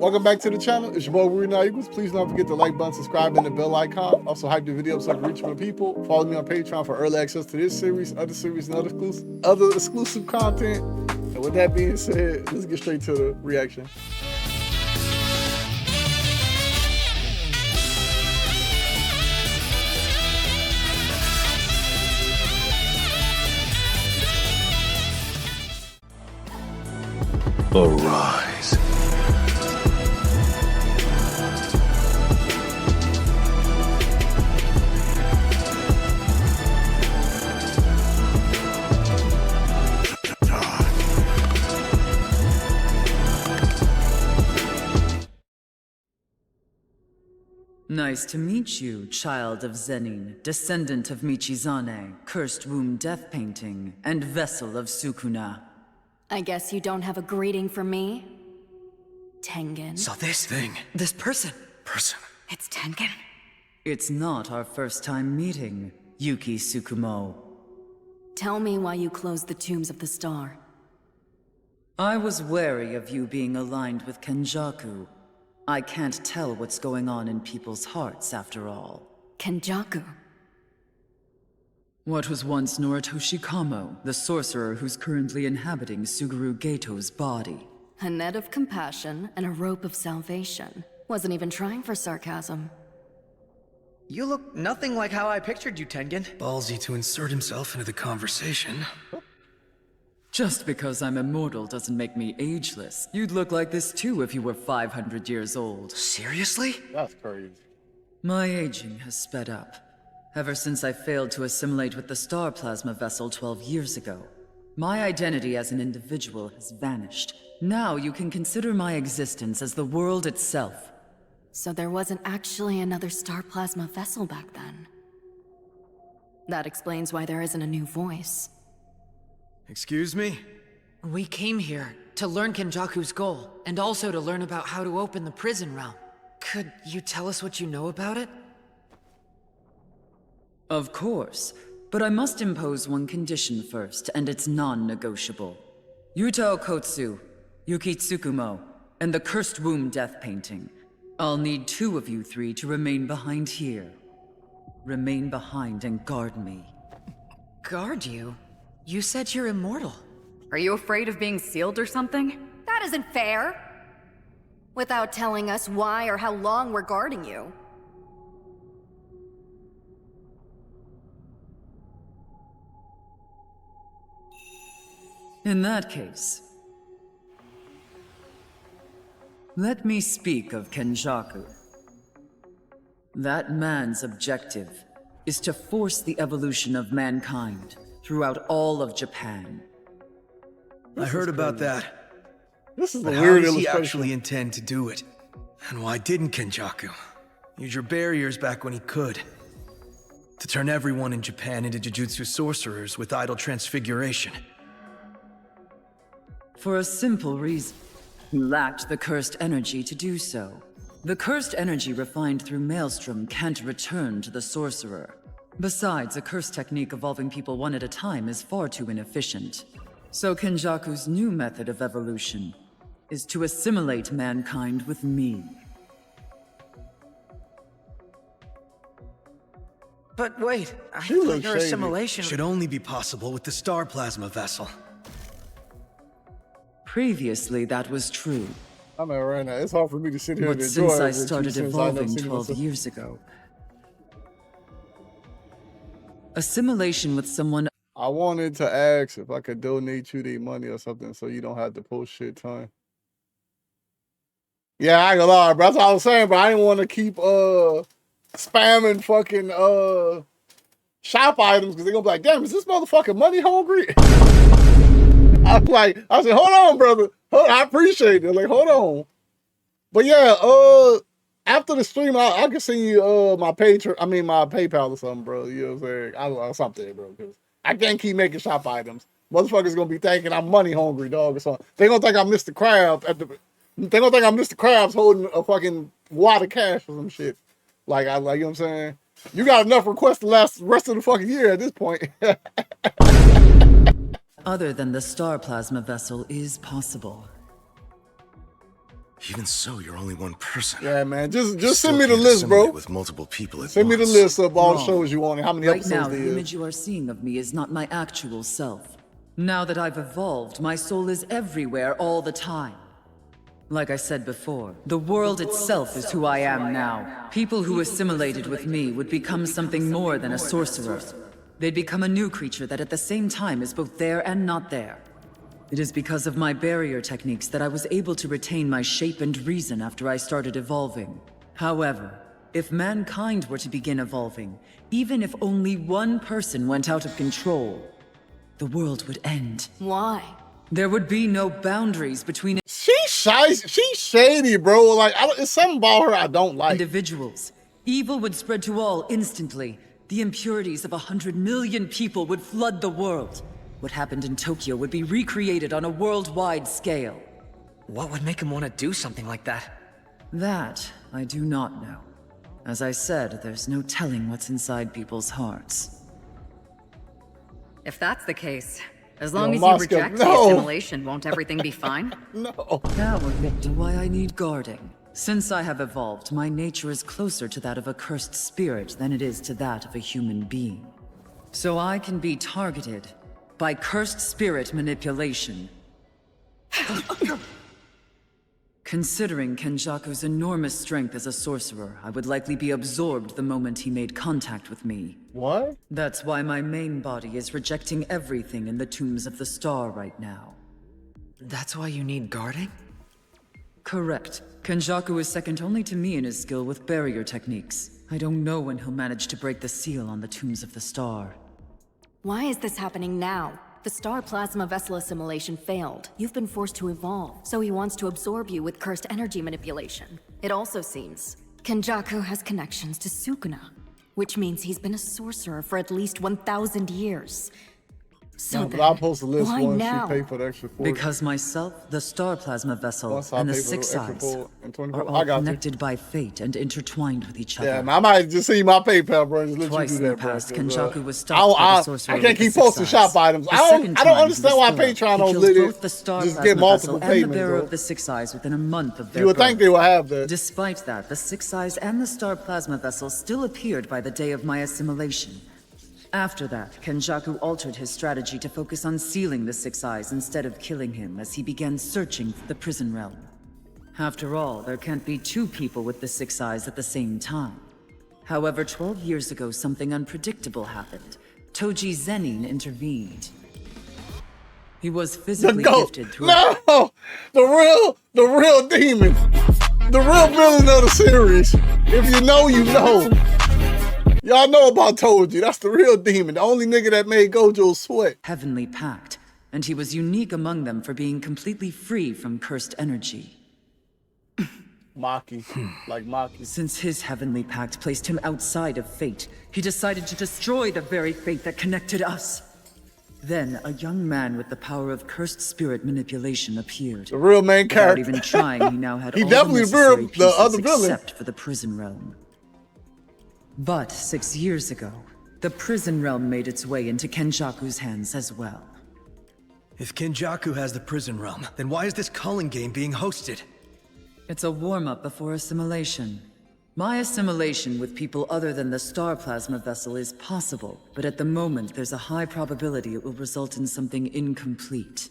Welcome back to the channel. It's your boy wearenotequals. Please don't forget to like button, subscribe, and the bell icon. Also hype the video up so I can reach more people. Follow me on Patreon for early access to this series, other series, and other exclusive content. And with that being said, let's get straight to the reaction. Arise. Nice to meet you, child of Zenin, descendant of Michizane, cursed womb death painting, and vessel of Sukuna. I guess you don't have a greeting for me? Tengen. So this thing, This person. It's Tengen. It's not our first time meeting, Yuki Tsukumo. Tell me why you closed the tombs of the star. I was wary of you being aligned with Kenjaku. I can't tell what's going on in people's hearts, after all. Kenjaku. What was once Noritoshi Kamo, the sorcerer who's currently inhabiting Suguru Geto's body. A net of compassion and a rope of salvation. Wasn't even trying for sarcasm. You look nothing like how I pictured you, Tengen. ballsy to insert himself into the conversation. Just because I'm immortal doesn't make me ageless. You'd look like this too if you were 500 years old. Seriously? That's crazy. My aging has sped up. Ever since I failed to assimilate with the star plasma vessel 12 years ago. My identity as an individual has vanished. Now you can consider my existence as the world itself. So there wasn't actually another star plasma vessel back then. That explains why there isn't a new voice. Excuse me? We came here to learn Kenjaku's goal, and also to learn about how to open the prison realm. Could you tell us what you know about it? Of course, but I must impose one condition first, and it's non-negotiable. Yuta Okotsu, Yuki Tsukumo, and the Cursed Womb death painting. I'll need two of you three to remain behind here. Remain behind and guard me. Guard you? You said you're immortal. Are you afraid of being sealed or something? That isn't fair! Without telling us why or how long we're guarding you. In that case, let me speak of Kenjaku. That man's objective is to force the evolution of mankind throughout all of Japan. I heard about that. This is a But how weird does he illustration. actually intend to do it? And why didn't Kenjaku use your barriers back when he could? To turn everyone in Japan into Jujutsu sorcerers with idle transfiguration. For a simple reason. He lacked the cursed energy to do so. The cursed energy refined through Maelstrom can't return to the sorcerer. Besides, a cursed technique evolving people one at a time is far too inefficient. So Kenjaku's new method of evolution is to assimilate mankind with me. But wait, I She thought looks your shady. assimilation... Should only be possible with the star plasma vessel. Previously, that was true. I mean, right now, it's hard for me to sit here But and enjoy since I it with you started since I never evolving seen 12 myself. years ago, assimilation with someone I wanted to ask if I could donate you the money or something so you don't have to post shit time. Yeah, I ain't gonna lie, bro. That's what I was saying, but I didn't want to keep spamming fucking shop items because they're gonna be like, damn, is this motherfucker money hungry? I said, hold on, brother. I appreciate it. Like, hold on. But yeah, after the stream, I can send you my PayPal or something, bro. You know what I'm saying? I don't know, something, bro. Because I can't keep making shop items. Motherfuckers gonna be thinking I'm money hungry, dog, or something. They gonna think I'm Mr. Krabs they gonna think I'm Mr. Krabs holding a fucking wad of cash or some shit. Like, you know what I'm saying? You got enough requests to last the rest of the fucking year at this point. other than the star plasma vessel is possible. Even so, you're only one person. Yeah, man. Just You send still me the can't list, assimilate bro. with multiple people at Send me the once. list of all the Wrong. shows you want and how many Right episodes now, there the is. image you are seeing of me is not my actual self. Now that I've evolved, my soul is everywhere all the time. Like I said before, the world itself is who I am now. People who assimilated with me would become something more than a sorcerer. They'd become a new creature that at the same time is both there and not there. It is because of my barrier techniques that I was able to retain my shape and reason after I started evolving. However, if mankind were to begin evolving, even if only one person went out of control, the world would end. Why? There would be no boundaries between She's shy. She's shady, bro. Like, it's something about her I don't like. individuals. Evil would spread to all instantly. The impurities of 100 million people would flood the world. What happened in Tokyo would be recreated on a worldwide scale. What would make him want to do something like that? That I do not know. As I said, there's no telling what's inside people's hearts. If that's the case, as long as you Moscow, reject the no. assimilation, won't everything be fine? No. Now we're getting to why I need guarding. Since I have evolved, my nature is closer to that of a cursed spirit than it is to that of a human being. So I can be targeted by cursed spirit manipulation. Considering Kenjaku's enormous strength as a sorcerer, I would likely be absorbed the moment he made contact with me. What? That's why my main body is rejecting everything in the Tombs of the Star right now. That's why you need guarding? Correct. Kenjaku is second only to me in his skill with barrier techniques. I don't know when he'll manage to break the seal on the Tombs of the Star. Why is this happening now? The star plasma vessel assimilation failed. You've been forced to evolve, so he wants to absorb you with cursed energy manipulation. It also seems Kenjaku has connections to Sukuna, which means he's been a sorcerer for at least 1,000 years. So No, but then, I'll post a list why once now? she pay for the extra 40. Because myself, the star plasma vessel, Once I and the pay for the six extra eyes 4 and 24. are I all got you. connected by fate and intertwined with each other. Yeah, man, I might just see my PayPal, bro, and just let Twice you in do the that, bro. past, 'cause, Kenjaku was stopped by the sorcerer I can't with the keep six posting eyes. shop items. The I second don't time, understand he why was thorough. Patreon He don't killed let both it the star just plasma get multiple vessel and the payments, bearer bro. of the six eyes within a month of their You would think birth. they would have that. Despite that, the six eyes and the star plasma vessel still appeared by the day of my assimilation. After that, Kenjaku altered his strategy to focus on sealing the six eyes instead of killing him as he began searching for the prison realm. After all, there can't be two people with the six eyes at the same time. However, 12 years ago, something unpredictable happened. Toji Zenin intervened. He was The physically goat. gifted through No! The real demon. The real villain of the series. If you know, you know. Y'all know about Toji. That's the real demon. The only nigga that made Gojo sweat. heavenly pact, and he was unique among them for being completely free from cursed energy. Maki. Like Maki. Since his heavenly pact placed him outside of fate, he decided to destroy the very fate that connected us. Then, a young man with the power of cursed spirit manipulation appeared. The real main Without character. even trying, he now had He all definitely the necessary revealed the pieces other villain. except for the prison realm. But 6 years ago, the prison realm made its way into Kenjaku's hands as well. If Kenjaku has the prison realm, then why is this culling game being hosted? It's a warm-up before assimilation. My assimilation with people other than the star plasma vessel is possible, but at the moment there's a high probability it will result in something incomplete.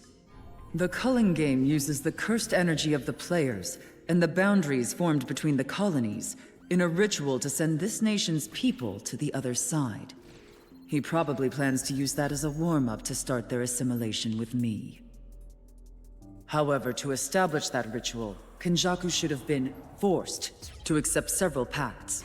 The culling game uses the cursed energy of the players and the boundaries formed between the colonies in a ritual to send this nation's people to the other side. He probably plans to use that as a warm-up to start their assimilation with me. However, to establish that ritual, Kenjaku should have been forced to accept several pacts.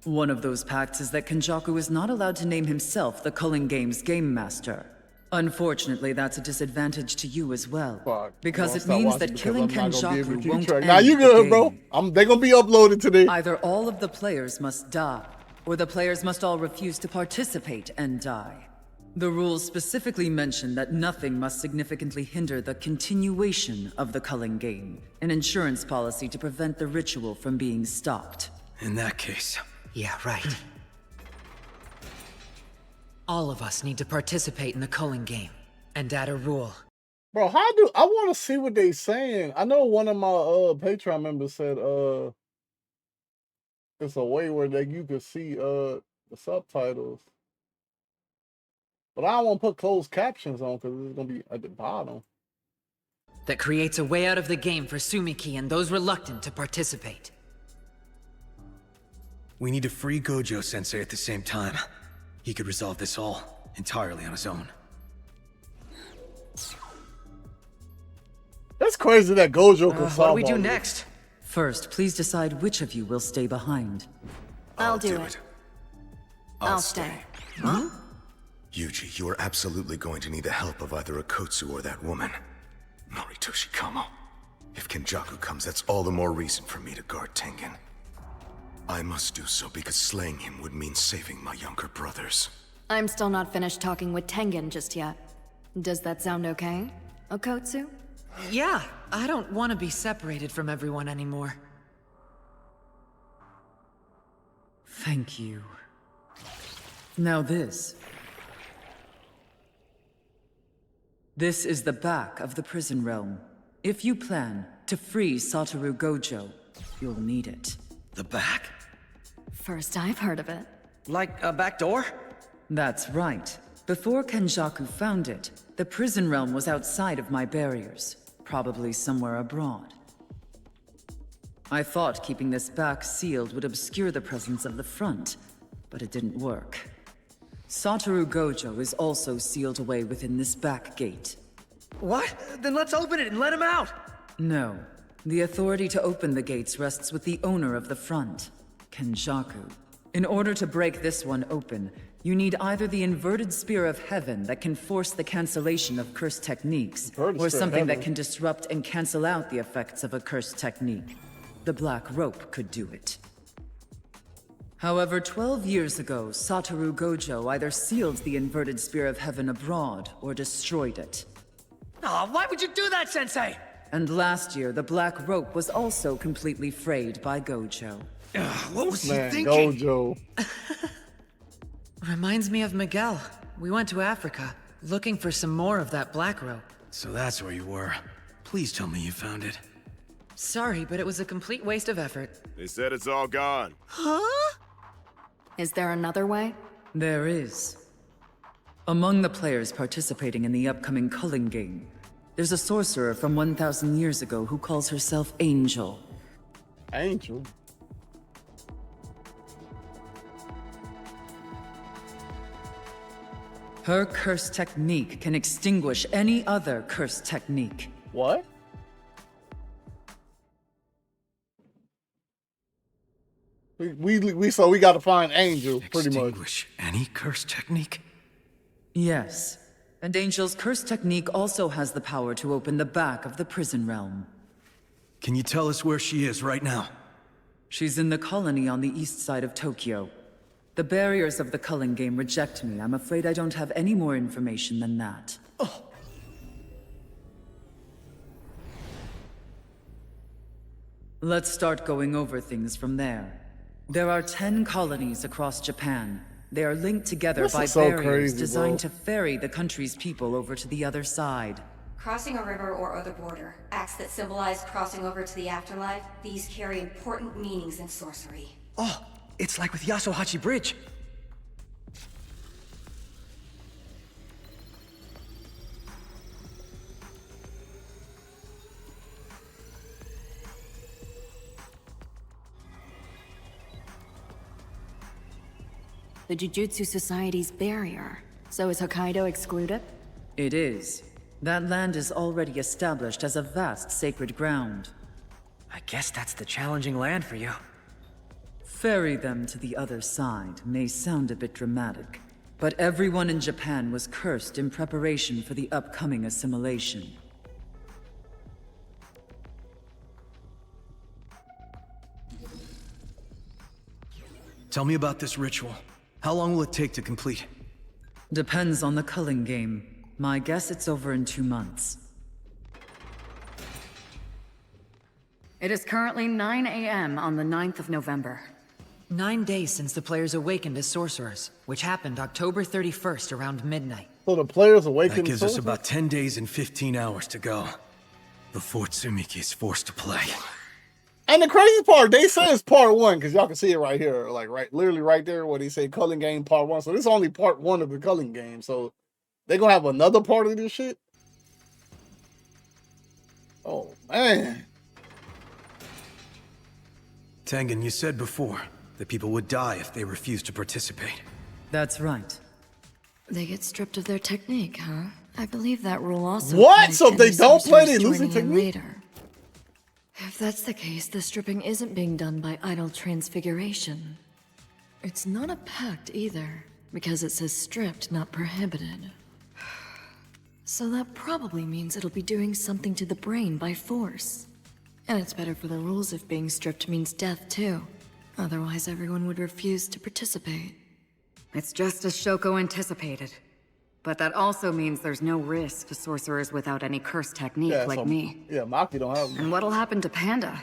One of those pacts is that Kenjaku is not allowed to name himself the Culling Game's Game Master. Unfortunately, that's a disadvantage to you as well. Fuck. Because I'm it gonna means stop that watching killing because I'm not gonna be able to Kenjaku keep won't track. end Nah, you the good, bro. game. They're gonna be uploaded today. Either all of the players must die, or the players must all refuse to participate and die. The rules specifically mention that nothing must significantly hinder the continuation of the culling game, an insurance policy to prevent the ritual from being stopped. In that case, Yeah, right. All of us need to participate in the culling game, and add a rule. Bro, how do I want to see what they saying? I know one of my Patreon members said it's a way where you could see the subtitles. But I don't want to put closed captions on because it's gonna be at the bottom. That creates a way out of the game for Sumiki and those reluctant to participate. We need to free Gojo-sensei at the same time. He could resolve this all entirely on his own. That's crazy that Gojo can What do solve we do all this. next? First, please decide which of you will stay behind. I'll do it. I'll stay. Huh? Yuji, you are absolutely going to need the help of either Akotsu or that woman, Noritoshi Kamo. If Kenjaku comes, that's all the more reason for me to guard Tengen. I must do so because slaying him would mean saving my younger brothers. I'm still not finished talking with Tengen just yet. Does that sound okay, Okotsu? Yeah, I don't want to be separated from everyone anymore. Thank you. Now this. This is the back of the prison realm. If you plan to free Satoru Gojo, you'll need it. The back? First I've heard of it. Like a back door? That's right. Before Kenjaku found it, the prison realm was outside of my barriers, probably somewhere abroad. I thought keeping this back sealed would obscure the presence of the front, but it didn't work. Satoru Gojo is also sealed away within this back gate. What? Then let's open it and let him out! No. The authority to open the gates rests with the owner of the front, Kenjaku. In order to break this one open, you need either the inverted spear of heaven that can force the cancellation of cursed techniques, or something that can disrupt and cancel out the effects of a cursed technique. The black rope could do it. However, 12 years ago, Satoru Gojo either sealed the inverted spear of heaven abroad or destroyed it. Aw, why would you do that, Sensei? And last year, the black rope was also completely frayed by Gojo. What was he Man, thinking? Gojo. Reminds me of Miguel. We went to Africa, looking for some more of that black rope. So that's where you were. Please tell me you found it. Sorry, but it was a complete waste of effort. They said it's all gone. Is there another way? There is. Among the players participating in the upcoming culling game, there's a sorcerer from 1,000 years ago who calls herself Angel. Angel. Her curse technique can extinguish any other curse technique. What? We got to find Angel pretty much. Extinguish any curse technique? Yes. And Angel's curse technique also has the power to open the back of the prison realm. Can you tell us where she is right now? She's in the colony on the east side of Tokyo. The barriers of the culling game reject me. I'm afraid I don't have any more information than that. Oh. Let's start going over things from there. There are 10 colonies across Japan. They are linked together This by is so barriers crazy, designed bro. to ferry the country's people over to the other side. Crossing a river or other border, acts that symbolize crossing over to the afterlife, these carry important meanings in sorcery. Oh, it's like with Yasuhachi Bridge. The Jujutsu Society's barrier. So is Hokkaido excluded? It is. That land is already established as a vast sacred ground. I guess that's the challenging land for you. Ferry them to the other side may sound a bit dramatic, but everyone in Japan was cursed in preparation for the upcoming assimilation. Tell me about this ritual. How long will it take to complete? Depends on the culling game. My guess it's over in 2 months. It is currently 9 a.m. on the 9th of November. 9 days since the players awakened as sorcerers, which happened October 31st around midnight. So the players awakened. That gives us about 10 days and 15 hours to go before Tsumiki is forced to play. And the crazy part, they say it's part 1, because y'all can see it right here, like literally right there where they say Culling Game part 1. So this is only part 1 of the Culling Game. So they gonna have another part of this shit? Oh, man. Tengen, you said before that people would die if they refused to participate. That's right. They get stripped of their technique, huh? I believe that rule also. What? applies So to if they any don't play, they sorcerers lose their joining in technique? later. If that's the case, the stripping isn't being done by idle transfiguration. It's not a pact either, because it says stripped, not prohibited. So that probably means it'll be doing something to the brain by force. And it's better for the rules if being stripped means death too. Otherwise everyone would refuse to participate. It's just as Shoko anticipated. But that also means there's no risk to sorcerers without any cursed technique like so, me. Yeah, Maki don't have one. And what'll happen to Panda?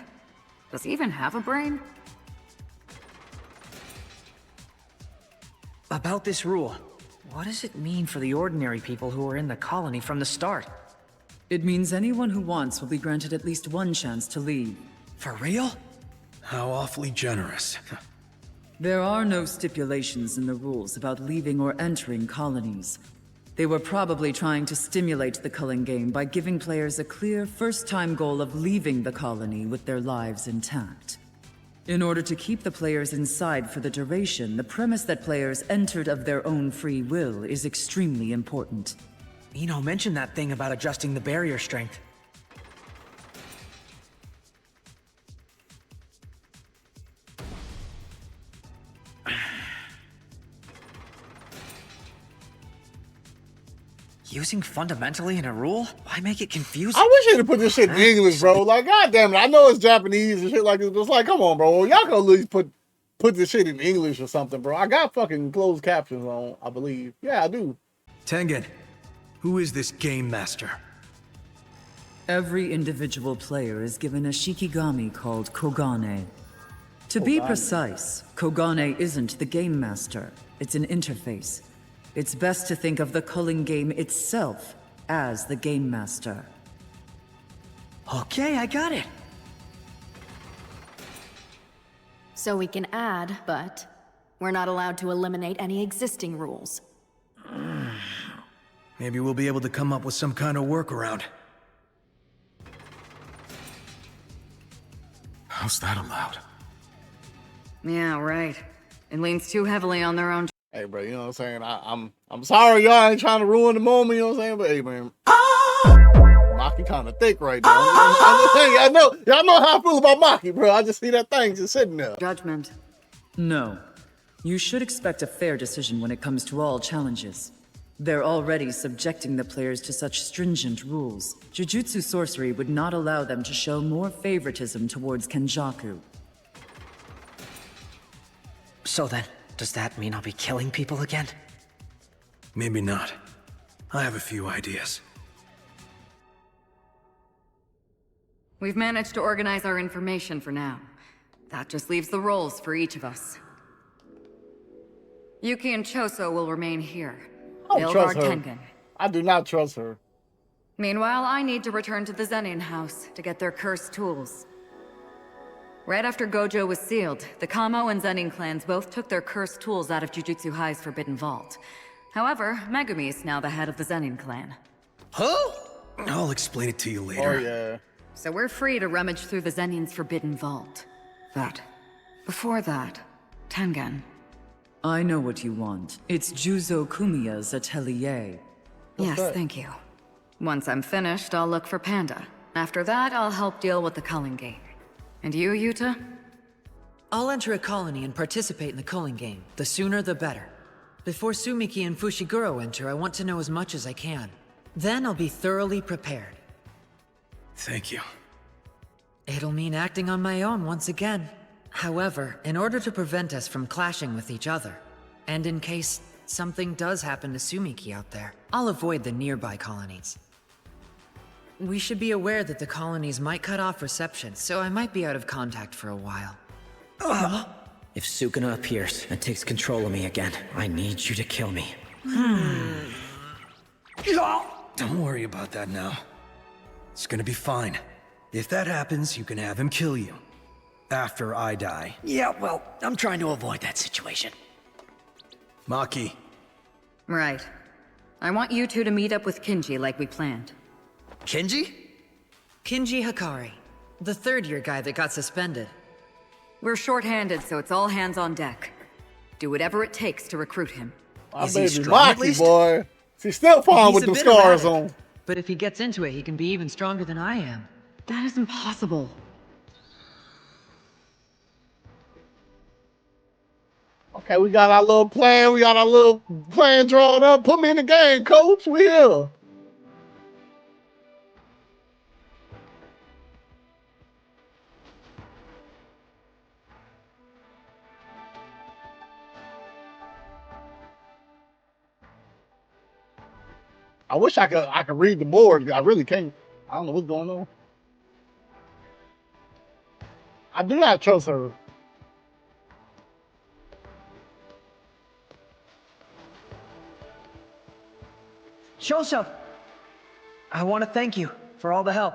Does he even have a brain? About this rule, what does it mean for the ordinary people who were in the colony from the start? It means anyone who wants will be granted at least one chance to leave. For real? How awfully generous. There are no stipulations in the rules about leaving or entering colonies. They were probably trying to stimulate the culling game by giving players a clear first-time goal of leaving the colony with their lives intact. In order to keep the players inside for the duration, the premise that players entered of their own free will is extremely important. Ino mentioned that thing about adjusting the barrier strength. Using fundamentally in a rule? Why make it confusing? I wish they'd have put this shit in English, bro. Like, goddamn it. I know it's Japanese and shit like this, but it's like, come on, bro. Y'all can at least put this shit in English or something, bro. I got fucking closed captions on, I believe. Yeah, I do. Tengen, who is this game master? Every individual player is given a shikigami called Kogane. To be precise, Kogane isn't the game master. It's an interface. It's best to think of the culling game itself as the game master. Okay, I got it. So we can add, but we're not allowed to eliminate any existing rules. Maybe we'll be able to come up with some kind of workaround. How's that allowed? Yeah, right. It leans too heavily on their own. Hey, bro, you know what I'm saying? I'm sorry, y'all ain't trying to ruin the moment, you know what I'm saying? But hey, man, Maki kind of thick right now. I'm just saying, y'all know how I feel about Maki, bro. I just see that thing just sitting there. Judgment. No. You should expect a fair decision when it comes to all challenges. They're already subjecting the players to such stringent rules. Jujutsu sorcery would not allow them to show more favoritism towards Kenjaku. So then, does that mean I'll be killing people again? Maybe not. I have a few ideas. We've managed to organize our information for now. That just leaves the roles for each of us. Yuki and Choso will remain here. I They'll don't trust guard her. Tengen. I do not trust her. Meanwhile, I need to return to the Zenin house to get their cursed tools. Right after Gojo was sealed, the Kamo and Zenin clans both took their cursed tools out of Jujutsu High's forbidden vault. However, Megumi is now the head of the Zenin clan. Huh? I'll explain it to you Oh, later. yeah. So we're free to rummage through the Zenin's forbidden vault. But before that, Tengen. I know what you want. It's Juzo Kumiya's atelier. Yes, that? thank you. Once I'm finished, I'll look for Panda. After that, I'll help deal with the culling game. And you, Yuta? I'll enter a colony and participate in the culling game. The sooner the better. Before Sumiki and Fushiguro enter, I want to know as much as I can. Then I'll be thoroughly prepared. Thank you. It'll mean acting on my own once again. However, in order to prevent us from clashing with each other, and in case something does happen to Sumiki out there, I'll avoid the nearby colonies. We should be aware that the colonies might cut off reception, so I might be out of contact for a while. If Sukuna appears and takes control of me again, I need you to kill me. Don't worry about that now. It's gonna be fine. If that happens, you can have him kill you. After I die. Yeah, well, I'm trying to avoid that situation. Maki. Right. I want you two to meet up with Kinji like we planned. Kenji? Kinji Hikari, the third-year guy that got suspended. We're short-handed, so it's all hands on deck. Do whatever it takes to recruit him. My Is he baby strong at Maki, least? boy. She's still falling He's with a the bit scars erratic, on. But if he gets into it, he can be even stronger than I am. That is impossible. Okay, we got our little plan. We got our little plan drawn up. Put me in the game, coach. We here. I wish I could read the board. I really can't. I don't know what's going on. I do not trust her. Shosho! I want to thank you for all the help.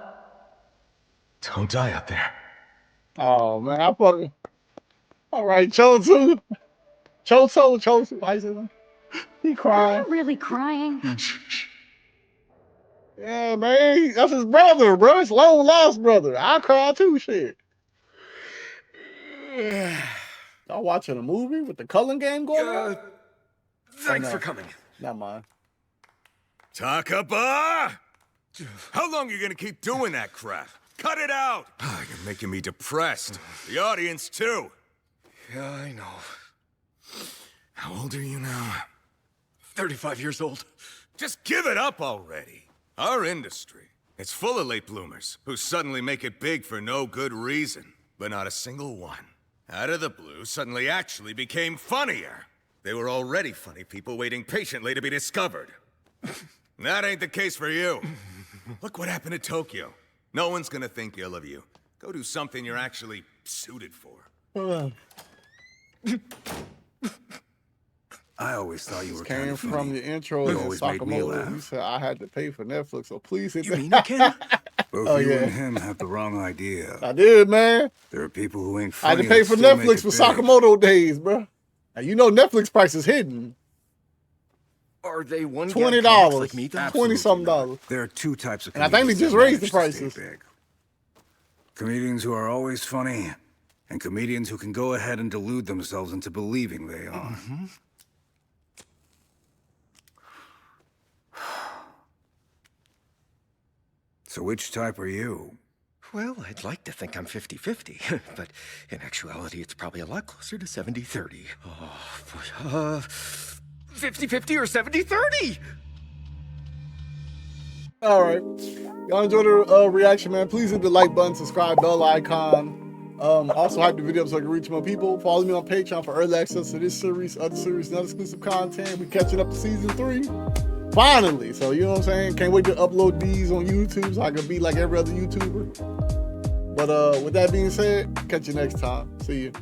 Don't die out there. Oh man, I fucking. All right, Chosu. Chosu. Why is it? He crying. I'm really crying. Yeah, man, that's his brother, bro. It's long lost brother. I cry too, shit. Y'all watching a movie with the culling game going on? Thanks no. for coming. Not mine. Takaba! How long are you gonna keep doing that crap? Cut it out! You're making me depressed. The audience, too. Yeah, I know. How old are you now? 35 years old. Just give it up already. Our industry, it's full of late bloomers who suddenly make it big for no good reason. But not a single one, out of the blue, suddenly actually became funnier. They were already funny people waiting patiently to be discovered. That ain't the case for you. Look what happened to Tokyo. No one's gonna think ill of you. Go do something you're actually suited for. I always thought you were Came kind of from funny. the intro You and always made me Sakamoto. laugh. You said I had to pay for Netflix, so please hit You that. mean you can? Both Oh, you yeah. and him have the wrong idea. I did, man. There are people who ain't I funny had to pay that for still make Netflix it for big. Sakamoto days, bro. And you know Netflix price is hidden. Are they one $20, like me? Then? Absolutely 20-something not. dollars. There are two types of And I think they comedians just that raised the manage to stay prices. big. Comedians who are always funny, and comedians who can go ahead and delude themselves into believing they are. So which type are you? Well, I'd like to think I'm 50-50, but in actuality, it's probably a lot closer to 70-30. Oh, 50-50 or 70-30! All right. Y'all enjoyed the reaction, man. Please hit the like button, subscribe, bell icon. Also hype the video up so I can reach more people. Follow me on Patreon for early access to this series, other series, and other exclusive content. We catching up to season 3. Finally. So, you know what I'm saying? Can't wait to upload these on YouTube so I can be like every other YouTuber. But with that being said, catch you next time. See you.